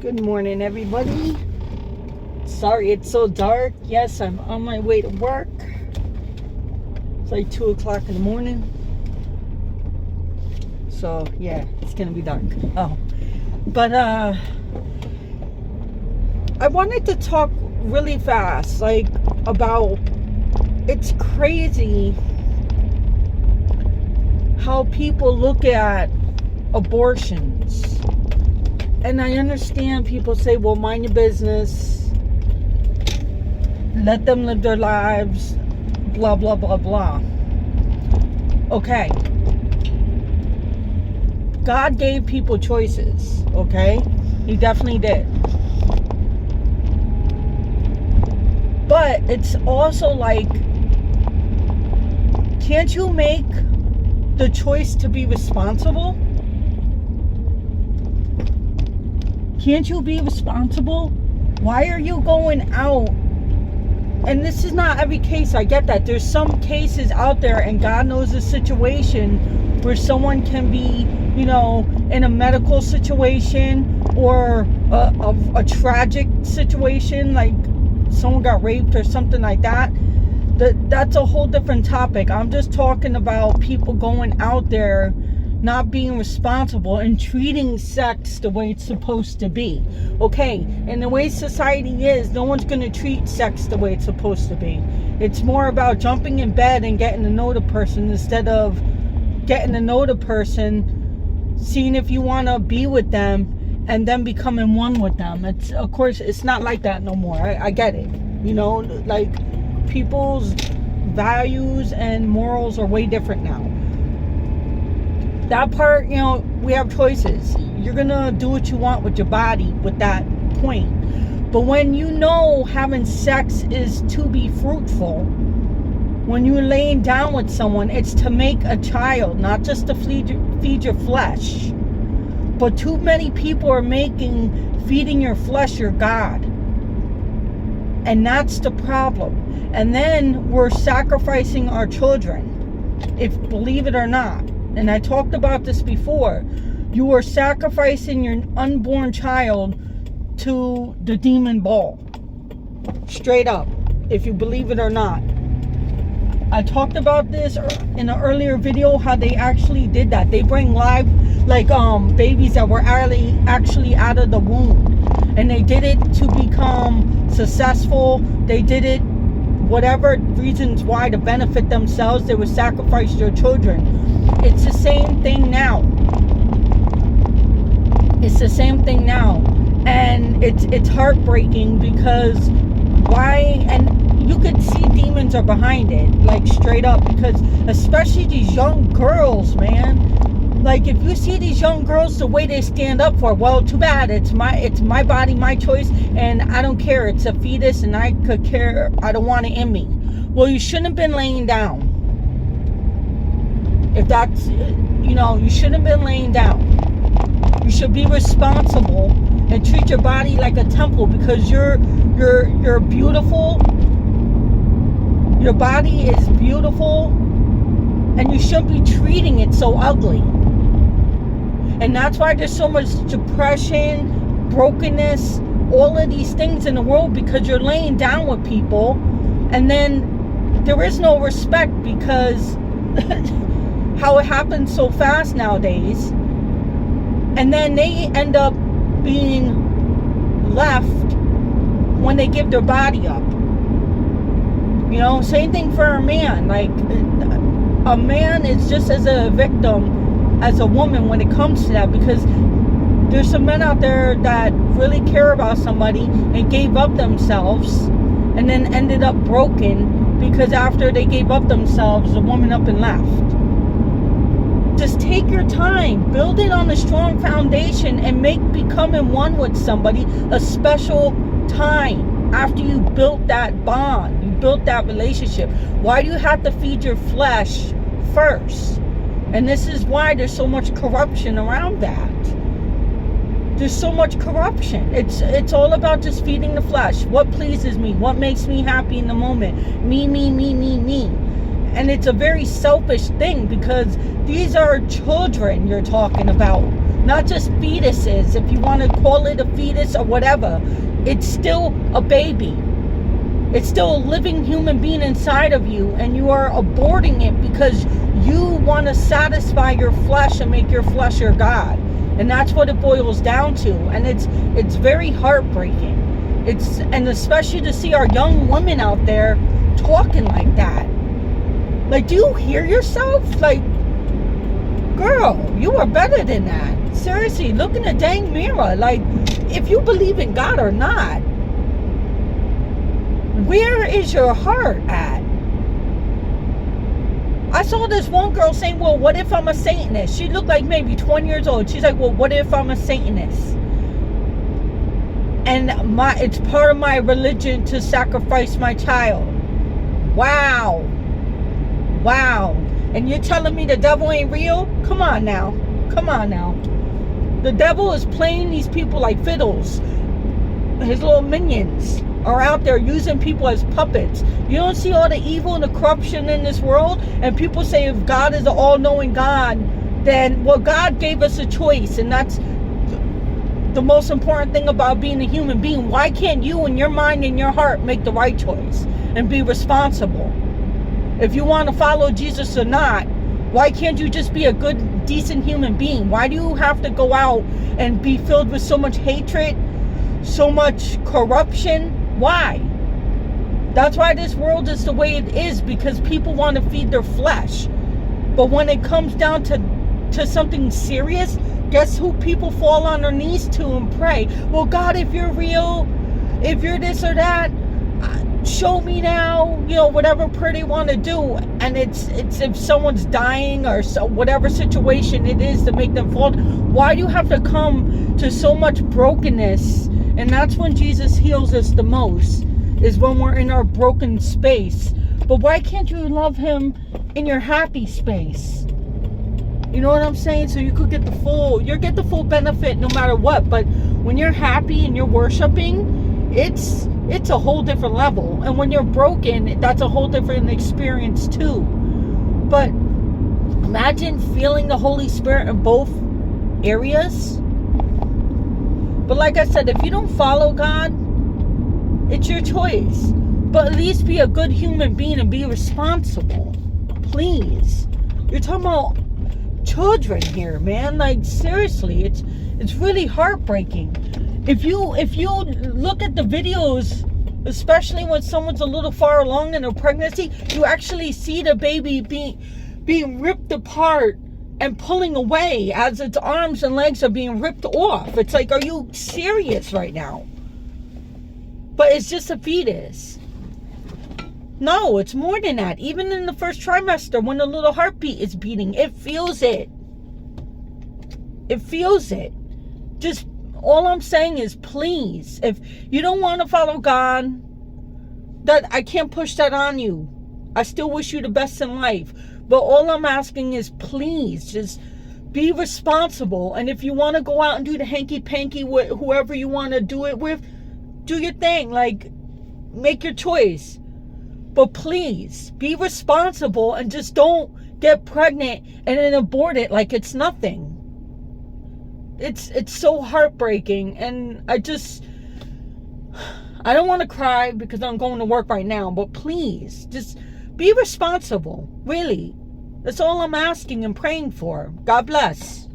Good morning, everybody. Sorry it's so dark. Yes, I'm on my way to work. It's like 2 o'clock in the morning. So, yeah, it's gonna be dark. But I wanted to talk really fast, like, about, it's crazy how people look at abortions. And I understand people say, well, mind your business, let them live their lives, blah, blah, blah, blah. Okay. God gave people choices, okay? He definitely did. But it's also like, can't you make the choice to be responsible? Can't you be responsible? Why are you going out? And this is not every case, I get that. There's some cases out there, and God knows the situation, where someone can be, you know, in a medical situation or a tragic situation, like someone got raped or something like that. That's a whole different topic. I'm just talking about people going out there not being responsible and treating sex the way it's supposed to be. Okay, and the way society is, no one's going to treat sex the way it's supposed to be. It's more about jumping in bed and getting to know the person instead of getting to know the person, seeing if you want to be with them, and then becoming one with them. It's, of course, it's not like that no more. I get it. You know, like, people's values and morals are way different now. That part, you know, we have choices. You're gonna do what you want with your body with that point. But when you know having sex is to be fruitful, when you're laying down with someone, it's to make a child, not just to feed your flesh. But too many people are making feeding your flesh your God. And that's the problem. And then we're sacrificing our children, if believe it or not. And I talked about this before. You are sacrificing your unborn child to the demon ball. Straight up, if you believe it or not. I talked about this in an earlier video, how they actually did that. They bring live, like, babies that were actually out of the womb. And they did it to become successful. They did it whatever reasons why, to benefit themselves. They would sacrifice their children. It's the same thing now. It's the same thing now. And it's heartbreaking, because why? And you could see demons are behind it, like, straight up, because especially these young girls, man. Like, if you see these young girls, the way they stand up for, well, too bad. It's my body, my choice, and I don't care. It's a fetus, and I could care. I don't want it in me. Well, you shouldn't have been laying down. If that's, you know, you shouldn't have been laying down. You should be responsible and treat your body like a temple, because you're beautiful. Your body is beautiful, and you shouldn't be treating it so ugly. And that's why there's so much depression, brokenness, all of these things in the world, because you're laying down with people, and then there is no respect, because how it happens so fast nowadays. And then they end up being left when they give their body up. You know, same thing for a man. Like, a man is just as a victim as a woman when it comes to that, because there's some men out there that really care about somebody and gave up themselves, and then ended up broken, because after they gave up themselves, the woman up and left. Just take your time, build it on a strong foundation, and make becoming one with somebody a special time after you built that bond, you built that relationship. Why do you have to feed your flesh first? And this is why there's so much corruption around that. There's so much corruption. It's all about just feeding the flesh. What pleases me? What makes me happy in the moment? Me, me, me, me, me. And it's a very selfish thing, because these are children you're talking about. not just fetuses, if you want to call it a fetus or whatever. It's still a baby. It's still a living human being inside of you, and you are aborting it because you want to satisfy your flesh and make your flesh your God. And that's what it boils down to. And it's very heartbreaking. And especially to see our young women out there talking like that. Like, do you hear yourself? Like, girl, you are better than that. Seriously, look in the dang mirror. Like, if you believe in God or not, where is your heart at? I saw this one girl saying, well, what if I'm a Satanist? She looked like maybe 20 years old. She's like, well, what if I'm a Satanist? And it's part of my religion to sacrifice my child. Wow. Wow. And you're telling me the devil ain't real? Come on now. Come on now. The devil is playing these people like fiddles. His little minions are out there using people as puppets. You don't see all the evil and the corruption in this world? And people say if God is an all-knowing God, then, well, God gave us a choice, and that's the most important thing about being a human being. Why can't you in your mind and your heart make the right choice and be responsible? If you want to follow Jesus or not, why can't you just be a good, decent human being? Why do you have to go out and be filled with so much hatred, so much corruption? Why? That's why this world is the way it is, because people want to feed their flesh. But when it comes down to something serious, guess who people fall on their knees to and pray? Well, God, if you're real, if you're this or that, show me now, whatever prayer they want to do. And it's if someone's dying or whatever situation it is to make them fall. Why do you have to come to so much brokenness? And that's when Jesus heals us the most, is when we're in our broken space. But why can't you love him in your happy space? You know what I'm saying? So you could get the full benefit no matter what. But when you're happy and you're worshiping, it's a whole different level. And when you're broken, that's a whole different experience too. But imagine feeling the Holy Spirit in both areas. But like I said, if you don't follow God, it's your choice. But at least be a good human being and be responsible. Please. You're talking about children here, man. Like, seriously, it's really heartbreaking. If you look at the videos, especially when someone's a little far along in their pregnancy, you actually see the baby being ripped apart and pulling away as its arms and legs are being ripped off. It's like, are you serious right now? But it's just a fetus. No, it's more than that. Even in the first trimester, when the little heartbeat is beating, it feels it. It feels it. Just, all I'm saying is, please, if you don't want to follow God, that I can't push that on you. I still wish you the best in life. But all I'm asking is, please, just be responsible. And if you want to go out and do the hanky-panky with whoever you want to do it with, do your thing. Like, make your choice. But please, be responsible and just don't get pregnant and then abort it like it's nothing. It's so heartbreaking. And I don't want to cry because I'm going to work right now. But please, just be responsible. Really. That's all I'm asking and praying for. God bless.